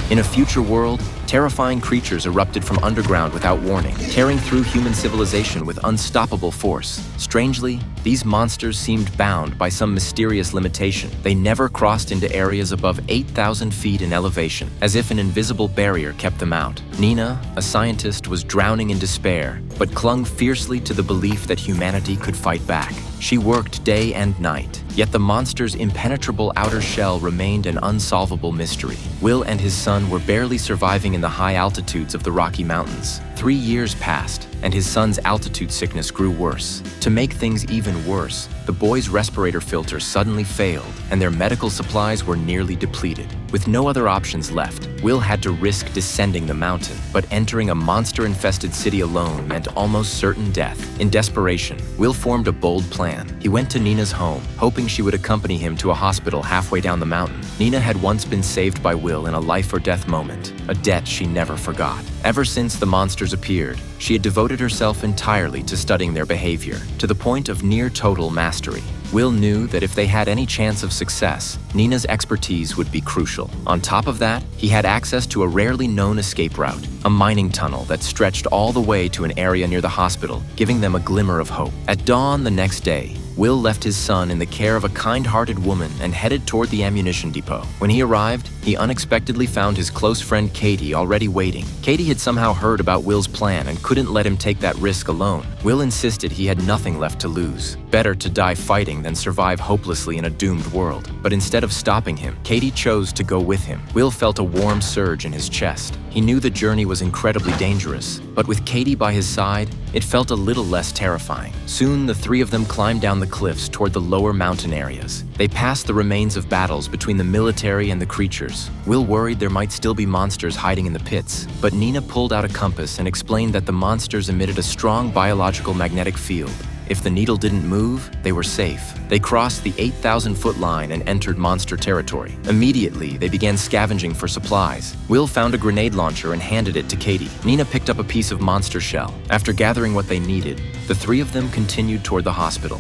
In a future world, terrifying creatures erupted from underground without warning, tearing through human civilization with unstoppable force. Strangely, these monsters seemed bound by some mysterious limitation. They never crossed into areas above 8,000 feet in elevation, as if an invisible barrier kept them out. Nina, a scientist, was drowning in despair, but clung fiercely to the belief that humanity could fight back. She worked day and night, yet the monster's impenetrable outer shell remained an unsolvable mystery. Will and his son were barely surviving in the high altitudes of the Rocky Mountains. 3 years passed, and his son's altitude sickness grew worse. To make things even worse, the boy's respirator filter suddenly failed, and their medical supplies were nearly depleted. With no other options left, Will had to risk descending the mountain, but entering a monster-infested city alone meant almost certain death. In desperation, Will formed a bold plan. He went to Nina's home, hoping she would accompany him to a hospital halfway down the mountain. Nina had once been saved by Will in a life-or-death moment, a debt she never forgot. Ever since the monsters appeared, she had devoted herself entirely to studying their behavior, to the point of near-total mastery. Will knew that if they had any chance of success, Nina's expertise would be crucial. On top of that, he had access to a rarely known escape route, a mining tunnel that stretched all the way to an area near the hospital, giving them a glimmer of hope. At dawn the next day, Will left his son in the care of a kind-hearted woman and headed toward the ammunition depot. When he arrived, he unexpectedly found his close friend Katie already waiting. Katie had somehow heard about Will's plan and couldn't let him take that risk alone. Will insisted he had nothing left to lose. Better to die fighting than survive hopelessly in a doomed world. But instead of stopping him, Katie chose to go with him. Will felt a warm surge in his chest. He knew the journey was incredibly dangerous, but with Katie by his side, it felt a little less terrifying. Soon, the three of them climbed down the cliffs toward the lower mountain areas. They passed the remains of battles between the military and the creatures. Will worried there might still be monsters hiding in the pits, but Nina pulled out a compass and explained that the monsters emitted a strong biological magnetic field. If the needle didn't move, they were safe. They crossed the 8,000-foot line and entered monster territory. Immediately, they began scavenging for supplies. Will found a grenade launcher and handed it to Katie. Nina picked up a piece of monster shell. After gathering what they needed, the three of them continued toward the hospital.